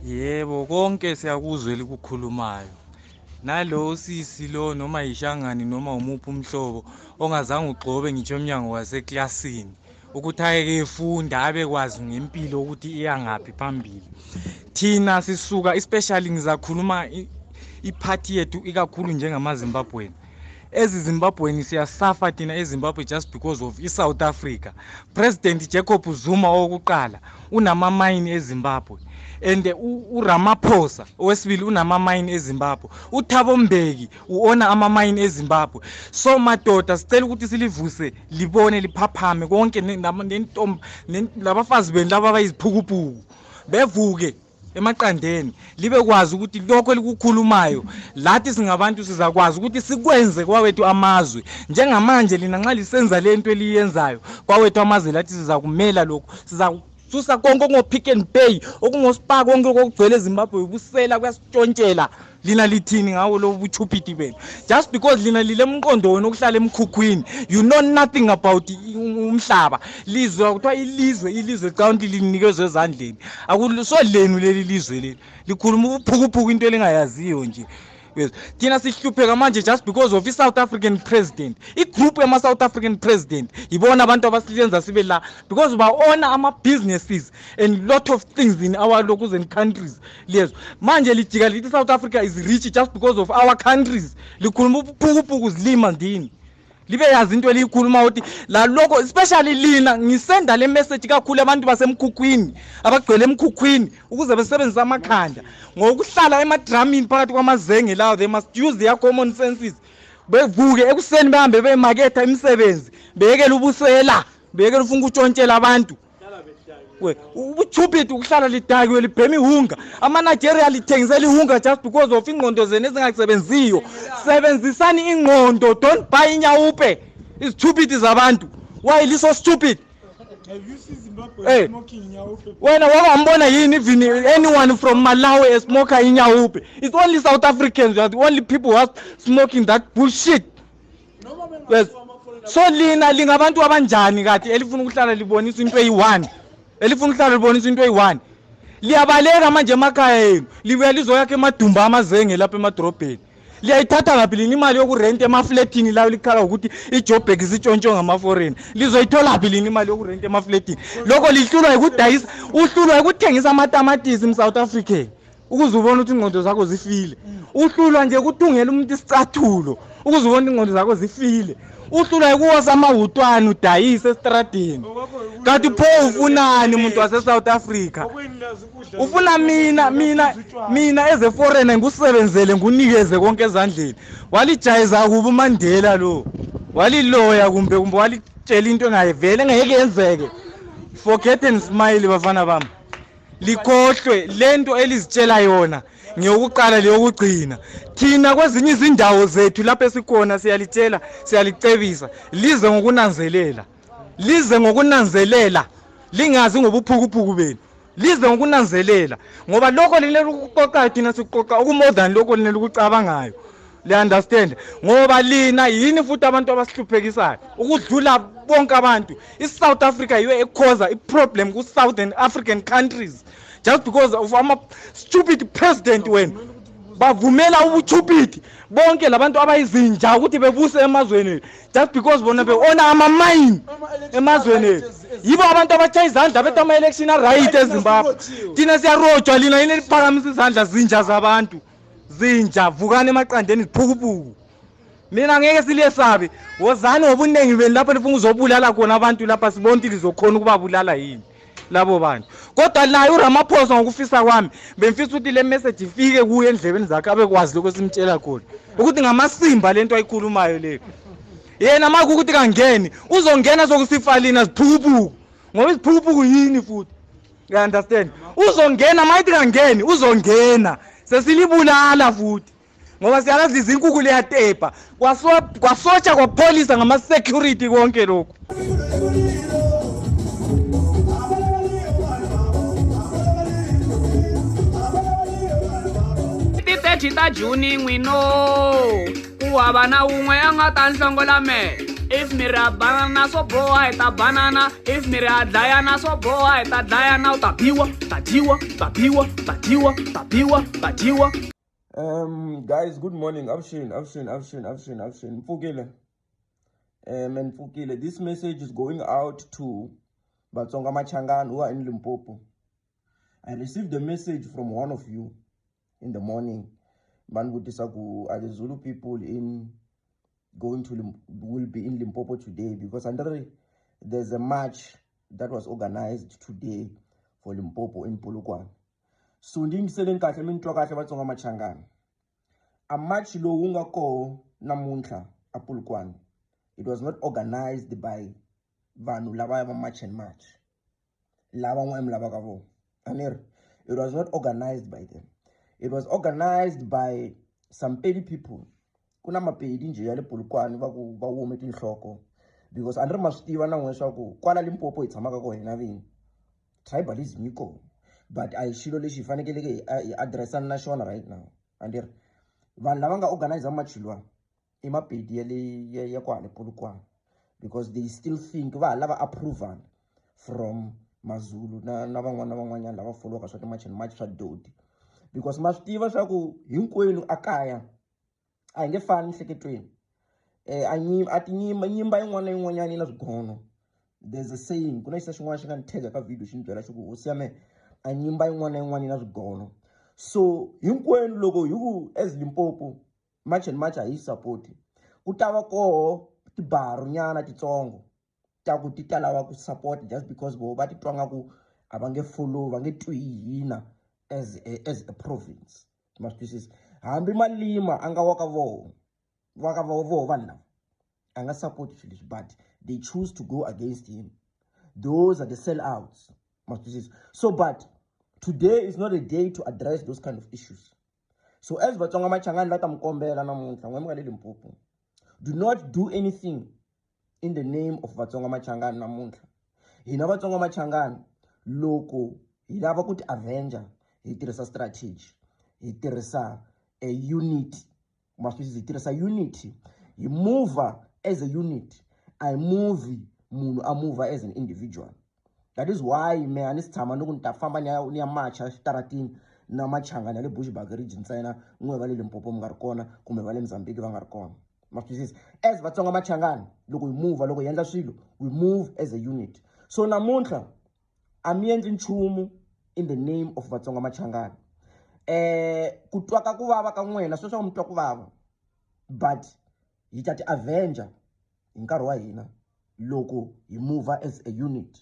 Yebo, konke siyakuzwa elikukhulumayo. Nalo sisi lo noma yishangani noma umuphi umhlobo ongazange ugxobe ngitsho emnyango waseklasini ukuthi ayeke efunda abekwazi ngempilo ukuthi iya ngaphi phambili. Thina sisuka especially ngizakhuluma iphathi yethu ikakhulu njengamaZimbabwean. Ezimbabweni siyasafa thina eZimbabwe just because of iSouth Africa. President Jacob Zuma owokuqala unama-mine eZimbabwe. And uRamaphosa owesibili unama-mine eZimbabwe. uThabo Mbeki uona ama-mine eZimbabwe. So madoda sicela ukuthi silivuse libone liphaphame konke nentombi labafazi beni laba abayiziphukupuku bevuke emaqandeni libe kwazi ukuthi lokho elikukhulumayo lathi singabantu sizakwazi ukuthi sikwenze kwawethu amazwe njengamanje lina nxa lisenza lento eliyenzayo kwawethu amazwe lathi sizakumela lokho susa konke ngoPick n Pay okungospark konke okugcwele eZimbabwe ubusela kuyasitshontshela lina lithini ngawo lo buchupiti benu just because lina lile emqondo wena okuhlala emkhukhwini you know nothing about umhlaba lizwe kuthiwa ilizwe county linikezwe ezandleni akuso lenu leli lizwe leli likhuluma ubuphukuphuku into elingayaziyo nje. Yes. Thina sihlupheka manje just because of iSouth African president. Igroup yama-South African president yibona abantu abasilenza sibe la because ba-ona ama-businesses and lot of things in our locals and countries. Yes. Manje lijika lithi South Africa is rich just because of our countries. Likhuluma ubuphukuphuku zilima ndini. Libe yazi into eliyikhuluma ukuthi la lokho especially lina ngisenda le message kakhulu abantu basemkhukhwini abagcwele emkhukhwini ukuze besebenzise amakhanda ngokuhlala emadramini phakathi kwamazenge lawo they must use their common senses bevuke ekuseni behambe bemaketha imisebenzi beyekela ubusela beyekela ufuna ukutshontshela abantu ubuchupiti ukuhlala lidakiwe libhema ihunga ama-Nigeria lithengisela ihunga just because of ingqondo zenu ezingasebenziyo sebenzisani ingqondo don't buy inyawupe izithupiti zabantu why liso stupid. Have you seen Zimbabwe smoking inyawupe? Wena wawambona yini even anyone from Malawi smoker inyawupe? It's only South Africans, are the only people who are smoking that bullshit. Yes. So lina lingabantu abanjani kathi elifuna ukuhlala libonisa into eyi1 elifuna ukuhlala libonisa into eyi1 liyabaleka manje emakhaya yenu libuya lizoyakha emadumba amazenge lapha emadrobheni liyayithatha ngaphi lini imali yokurenta emafletini lawo likhala ukuthi iJoburg isitshontsho ngama-foreign lizoyithola phi lini imali yokurenta emafletini lokho lihlulwa ukudayisa uhlulwa ukuthengisa amatamatisi eSouth Africa ukuze ubone ukuthi ingqondo zakho zifile uhlulwa nje ukuthungela umuntu isicathulo ukuze ubone ingqondo zakho zifile uhlulwa ukuwosa amahutwana udayise estradini kanti pho ufunani umuntu wase-South Africa ufuna mina as a foreigner ngikusebenzele ngunikeze konke ezandleni walijayeza kuba uMandela lo waliloya kumbe walitshela into engayivele ngeke yenzeke forget and smile bafana bami likhohlwe lento elizitshela yona ngiyokuqala leyokugcina thina kwezinye izindawo zethu lapho esikhona siyalitshela siyalicebisa lize ngokunanzelela lingazi ngobuphukuphuku benu lize ngokunanzelela ngoba lokho lilela ukuqoqa thina siqoqa okumore than lokho lilela ukucabangayo le understand ngoba lina yini futhi abantu abasihluphekisayo ukudlula bonke abantu iSouth Africa yiyo ekhoza iproblem ku Southern African countries just because of ama stupid president wena bavumela ubuchupiti bonke labantu abayizinja ukuthi bebuse emazweni just because bona beona ama-mine emazweni yibo abantu abachaya izandla bethu ama-election right eZimbabwe thina siyarojwa lina yini eliphakamisa izandla zinja zabantu zinja vukani emaqandeni ziphukupuku mina ngeke siliyesabe wozani ngobuningi beni lapho nifuna uzobulala khona abantu lapha sibona ukuthi lizokhona ukubabulala yini labo bantu kodwa naye uRamaphosa ngokufisa kwami bemfisa ukuthi le message ifike kuye endlebeni zakhe abekwazi lokho simtshela khona ukuthi ngamasimba lento ayikhulumayo leyo yena maku ukuthi kangeni uzongena sokusifalina ziphukupuku ngoba iziphukupuku yini futhi you understand uzongena mayithi kangeni uzongena sesilibulala futhi ngoba siyalazi izinkukhu leyatepa kwasotsha kwapolisa ngama-security konke lokho. Ti 30 ta Juni n'wino ku hava na wun'we a nga ta nhlongola mehe if miri ya banana swo boha hi ta banana, if miri ya dlayana swo boha hi ta dlayana, u ta biwa, ta dyiwa, ta biwa, ta dyiwa, ta biwa, ta dyiwa. Guys, good morning. Afshin. Mfukile. Mfukile. This message is going out to Batsonga Machangana who are in Limpopo. I received a message from one of you in the morning. Banbutisaku are the Zulu people will be in Limpopo today because there's a march that was organized today for Limpopo in Polokwane. So nding seleng kahle mintwa kahle Batsonga Machangana. A march lo unga ko namunhla a Polokwane. It was not organized by vanhu lava march and march. Lava ngwem lava kavo. It was not organized by them. It was organized by some petty people. Kuna mapedi nje yale Polokwane va wome tinhloko because andre mastiva na nweswa ku kwala Limpopo itsamaka ko hina vini. Tribalism iko. But I shilo lexi fanekele addressa na xona right now. Andre vanhu lava nga organize machilwa I mapedi ya kwale Polokwane because they still think va lava approval from Mazulu na van'wanyana lava follow ka swa march and march swa dodi because maswitiva swa ku hinkwenu akaya a nge fani hleketweni nyimba yin'wana na yin'wanyana na swigono. There's a saying kuna xisa xin'wana xi nga ni tag ka video xi ni byela xi ku hosi ya me a nyimba yin'wana na yin'wana na swigono. So hinkwenu loko hi ku as Limpopo march and march hi support ku ta va koho tibaro nyana titsongo ta ku ti ta lava ku support just because vo va titwa nga ku a va nge follow va nge twi hina as a province. Masitwisisa hambi Malima anga waka vo vanhu lava a nga support swilo leswi but they choose to go against him. Those are the sellouts. Masitwisisa. So but today is not a day to address those kind of issues. So as Batsonga Machangana lata mkombela namunhla ngwemka le Limpopo, do not do anything in the name of Batsonga Machangana namunhla. Hina Batsonga Machangana loko hi lava ku ti avenger hi tirhisa strategy, hi tirhisa a unit. Masitwisisa, hi tirhisa unity. Hi move as a unit. I move munhu a move as an individual. That is why me anis tshama no ku nta famba ni ya march xitaratini na Machangana le Bushbuck region ntsena n'we va le Limpopo mi nga ri kona kumbe va le Mozambique va nga ri kona. Masitwisisa, as Batsonga Machangana loko hi endla swilo we move as a unit. So namunhla a mi endli nchumu in the name of Batsonga Machangana. Ku twa ka ku vava ka n'wena sweswo mi twa ku vava but hi ta ti avenger hi nkarhi wa hina loko hi move as a unit.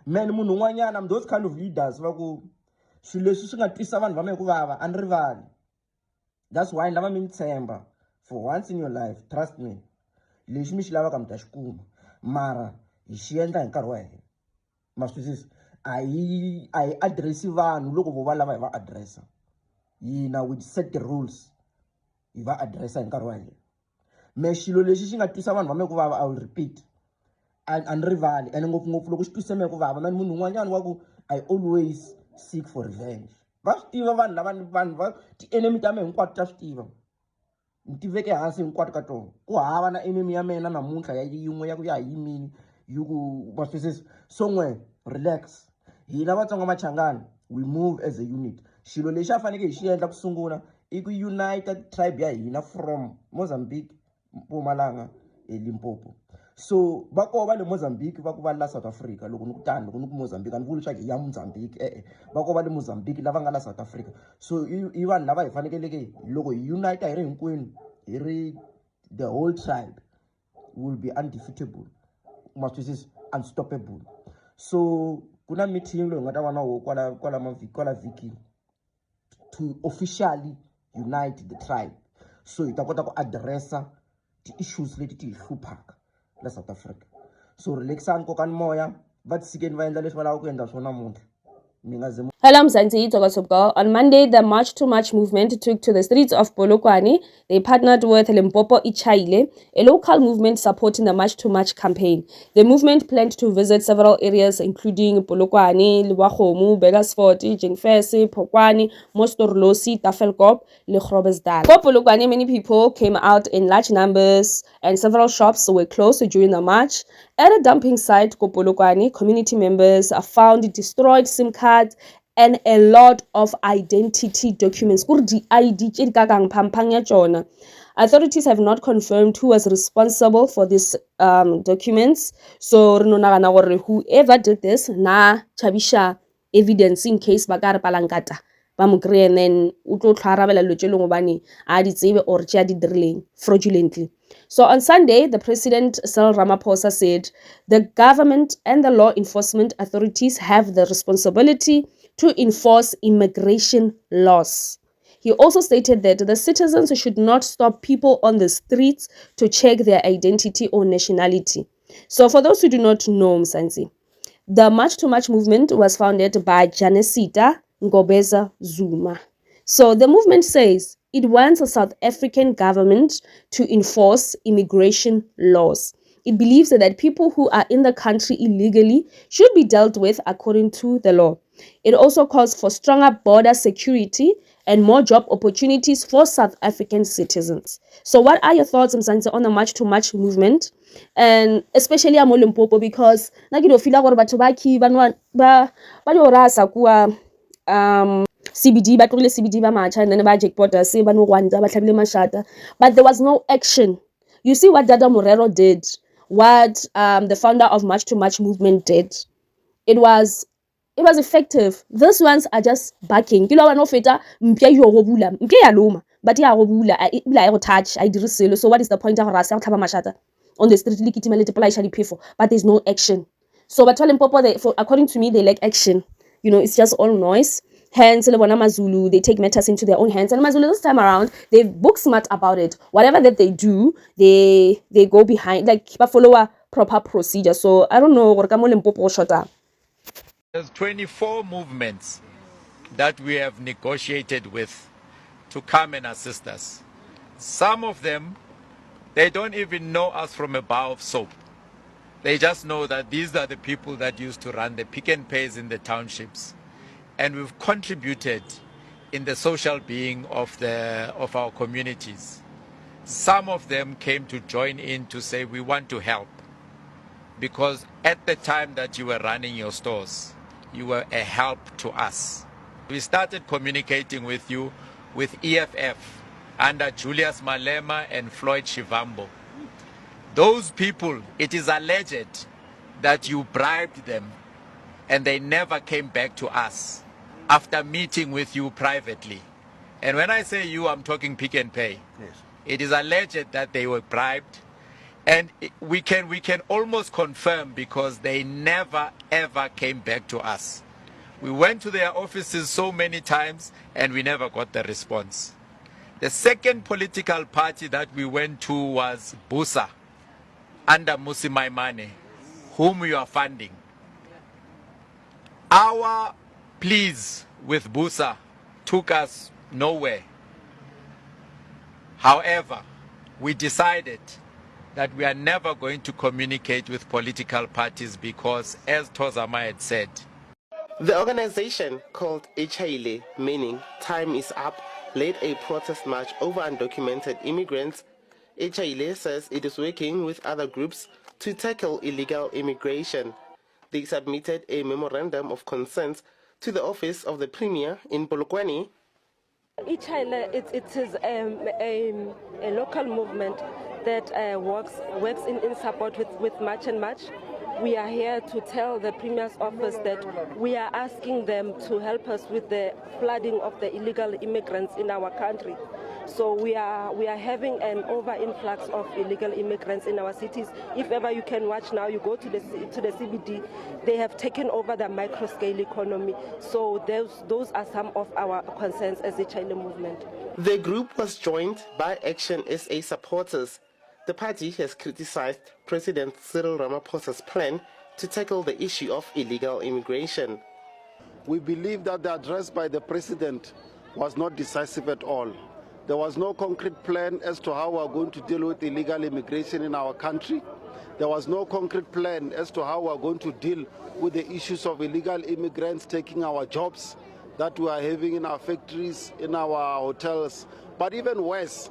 Man munhu un'wanyana I'm those kind of leaders va ku swilo leswi swi nga twisa vanhu va me ku vava a ni rivali. That's why lava mi ntshemba for once in your life, trust me, lexi mi xi lavaka mi ta xi kuma mara hi xi endla hi nkarhi wa hina. Masitwisisa, a hi addressi vanhu loko vo va lava hi va addressa. Hina we set the rules hi va addressa hi nkarhi wa hina. Me xilo lexi xi nga twisa vanhu va me ku vava I will repeat a ni rivali ene ngopfungopfu loko xi twise me ku vava mani munhu un'wanyana wa ku I always seek for revenge. Va swi tiva vanhu va ti-enemy ta me hinkwato ta swi tiva. Ni tiveke hansi hinkwato ka tona. Ku hava na enemy ya mina namunhla ya yin'we ya ku ya yimini yi ku masitwisisa. So n'we relax. Hina Batsonga Machangana we move as a unit. Xilo lexi a faneke hi xi endla ku sungula I ku united tribe ya hina from Mozambique, Mpumalanga, Limpopo. So va ko va le Mozambique va ku va la South Africa loko ni ku tani loko ni ku Mozambique a ni vuli leswaku hi ya Mozambique va ko va le Mozambique lava nga la South Africa. So I vanhu lava hi fanekeleke loko hi unite hi ri hinkwenu hi ri the whole tribe will be undefeatable. Masitwisisa, unstoppable. So kuna meeting lo nga ta va na wo kwala vhiki to officially unite the tribe. So hi ta kota ku addressa ti-issues leti ti hi hluphaka la South Africa. So relaxani kokani moya va tisikeni va endla leswi va lava ku endla swona namuntlha. Hello, I'm Mzansi Tokosopko. On Monday, the March to March movement took to the streets of Polokwane. They partnered with Limpopo Ichaile, a local movement supporting the March to March campaign. The movement planned to visit several areas including Polokwane, Liwahomu, Begasfort, Jingfesi, Polokwane, Mostorlosi, Tafelkop, Le Groblersdal. For Polokwane, many people came out in large numbers and several shops were closed during the march. At a dumping site, Polokwane, community members found destroyed SIM cards and a lot of identity documents. Authorities have not confirmed who was responsible for these documents. So whoever did this, na chabisha evidence in case bakare palangata ba mo kry and then o tlo tlharabela lo tse leng bane a di tsebe or tse a di dirileng fraudulently. So on Sunday, the President Cyril Ramaphosa said the government and the law enforcement authorities have the responsibility to enforce immigration laws. He also stated that the citizens should not stop people on the streets to check their identity or nationality. So for those who do not know, Mzansi, the March to March movement was founded by Janesita Ngobeza Zuma. So the movement says it wants a South African government to enforce immigration laws. It believes that people who are in the country illegally should be dealt with according to the law. It also calls for stronger border security and more job opportunities for South African citizens. So what are your thoughts, Mzansi, on the March to March movement? And especially a Limpopo, because na ke do feel gore batho ba ki ba do rasa kuwa CBD, but really CBD ba matcha and then ba jackpot se ba no gwanta ba tlhabile mashata, but there was no action. You see what Dada Morero did, what the founder of March to March movement did. It was effective. These ones are just backing. Kilo wa no feta mpia yo go bula, mpia ya loma, but ya go bula I go touch, I diriselo. So what is the point of rasa tlhaba mashata on the street likitima le tepla ishali pay but there's no action. So but Limpopo, according to me, they lack action. You know, it's just all noise. Hence, Mazulu, they take matters into their own hands. And Mazulu this time around, they book smart about it. Whatever that they do, they go behind, like follow a proper procedure. So I don't know. There's 24 movements that we have negotiated with to come and assist us. Some of them, they don't even know us from a bar of soap. They just know that these are the people that used to run the Pick n Pays in the townships. And we've contributed in the social being of our communities. Some of them came to join in to say we want to help, because at the time that you were running your stores, you were a help to us. We started communicating with you with EFF under Julius Malema and Floyd Shivambo. Those people, it is alleged that you bribed them and they never came back to us after meeting with you privately. And when I say you, I'm talking Pick n Pay. Yes. It is alleged that they were bribed, and we can almost confirm because they never ever came back to us. We went to their offices so many times and we never got the response. The second political party that we went to was Busa under Mmusi Maimane, whom we are funding. Our pleas with Busa took us nowhere. However, we decided that we are never going to communicate with political parties because, as Tozama had said, the organization called Ichaile, meaning time is up, led a protest march over undocumented immigrants. Ichaile says it is working with other groups to tackle illegal immigration. They submitted a memorandum of consent to the office of the Premier in Polokwane. Ichaile, it is a local movement that works in support with March and March. We are here to tell the Premier's office that we are asking them to help us with the flooding of the illegal immigrants in our country. So we are having an over-influx of illegal immigrants in our cities. If ever you can watch now, you go to the CBD, they have taken over the micro-scale economy. So those are some of our concerns as a Chile movement. The group was joined by Action SA supporters. The party has criticized President Cyril Ramaphosa's plan to tackle the issue of illegal immigration. we believe that the address by the president was not decisive at all. There was no concrete plan as to how we are going to deal with illegal immigration in our country. There was no concrete plan as to how we are going to deal with the issues of illegal immigrants taking our jobs that we are having in our factories, in our hotels. But even worse,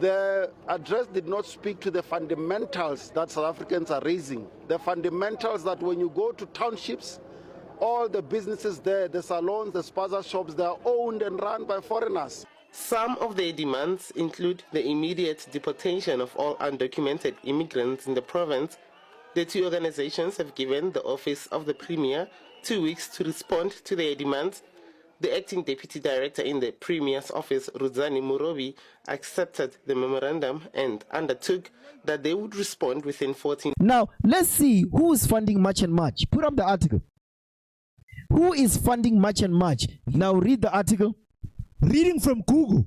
the address did not speak to the fundamentals that South Africans are raising. The fundamentals that when you go to townships, all the businesses there, the salons, the spaza shops, they are owned and run by foreigners. Some of their demands include the immediate deportation of all undocumented immigrants in the province. The two organizations have given the Office of the Premier 2 weeks to respond to their demands. The acting deputy director in the Premier's office, Ruzani Murobi, accepted the memorandum and undertook that they would respond within 14. Now, let's see who is funding March and March. Put up the article. Who is funding March and March? Now read the article. Reading from Google.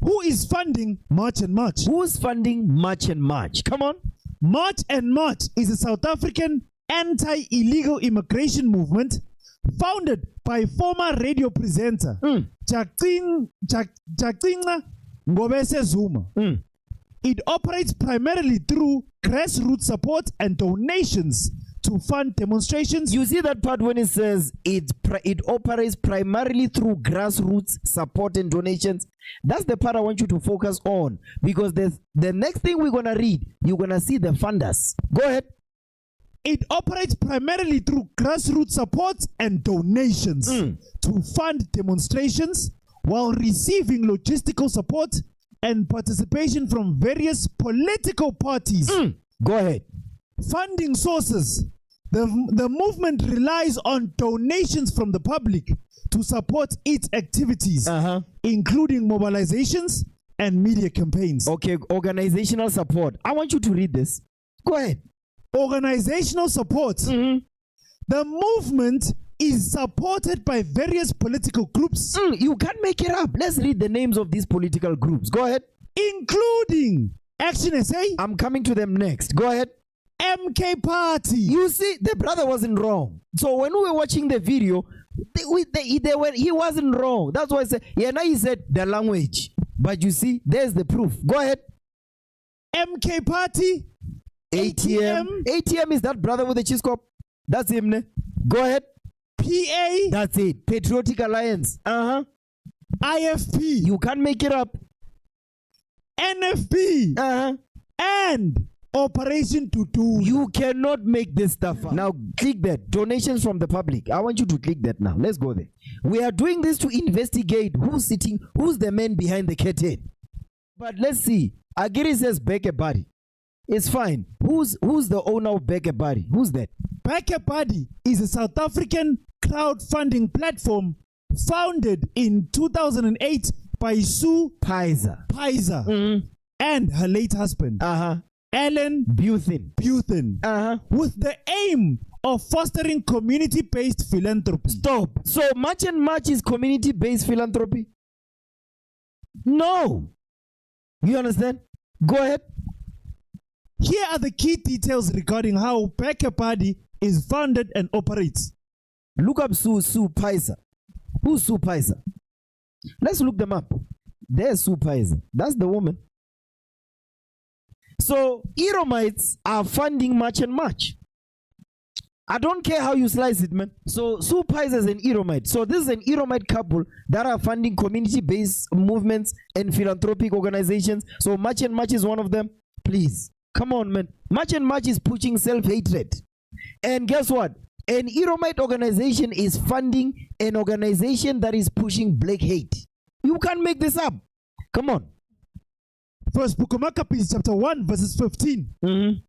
Who is funding March and March? Who is funding March and March? Come on. March and March is a South African anti-illegal immigration movement founded by former radio presenter Jacquina Ngobese Zuma. It operates primarily through grassroots support and donations to fund demonstrations. You see that part when it says it operates primarily through grassroots support and donations? That's the part I want you to focus on, because the next thing we're going to read, you're going to see the funders. Go ahead. It operates primarily through grassroots support and donations to fund demonstrations while receiving logistical support and participation from various political parties. Go ahead. Funding sources. The movement relies on donations from the public to support its activities, including mobilizations and media campaigns. Okay, organizational support. I want you to read this. Go ahead. Organizational support. The movement is supported by various political groups. You can't make it up. Let's read the names of these political groups. Go ahead. Including Action SA. I'm coming to them next. Go ahead. MK Party. You see, the brother wasn't wrong. So when we were watching the video, he wasn't wrong. That's why I said, yeah, now he said the language. But you see, there's the proof. Go ahead. MK Party. ATM. ATM is that brother with the cheese cup. That's him. Ne? Go ahead. PA. That's it. Patriotic Alliance. IFP. You can't make it up. NFP. And Operation Tutu. You cannot make this stuff up. Now click that. Donations from the public. I want you to click that now. Let's go there. We are doing this to investigate who's the man behind the curtain. But let's see. Agiri says Beke Body. It's fine. Who's the owner of Beke Body? Who's that? Beke Body is a South African crowdfunding platform founded in 2008 by Sue Pizer and her late husband, Alan Buthin, with the aim of fostering community-based philanthropy. Stop. So March and March is community-based philanthropy? No. You understand? Go ahead. Here are the key details regarding how Beke Body is funded and operates. Look up Sue Pizer. Who's Sue Pizer? Let's look them up. There's Sue Pizer. That's the woman. So Eromites are funding March and March. I don't care how you slice it, man. So Sue Pizer is an Eromite. So this is an Eromite couple that are funding community-based movements and philanthropic organizations. So March and March is one of them. Please. Come on, man. March and March is pushing self-hatred. And guess what? An Eromite organization is funding an organization that is pushing black hate. You can't make this up. Come on. First Book of Maccabees, chapter 1, verses 15.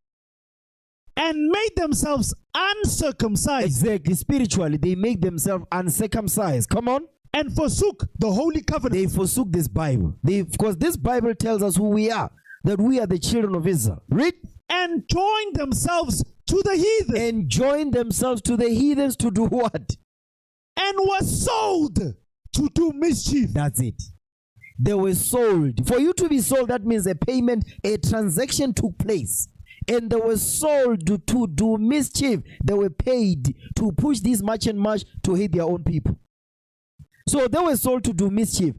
And made themselves uncircumcised. Exactly. Spiritually, they make themselves uncircumcised. Come on. And forsook the holy covenant. They forsook this Bible. Because this Bible tells us who we are. That we are the children of Israel. Read. And joined themselves to the heathen. And joined themselves to the heathens to do what? And were sold to do mischief. That's it. They were sold. For you to be sold, that means a payment, a transaction took place. and they were sold to do mischief. They were paid to push this march and march to hate their own people. So they were sold to do mischief.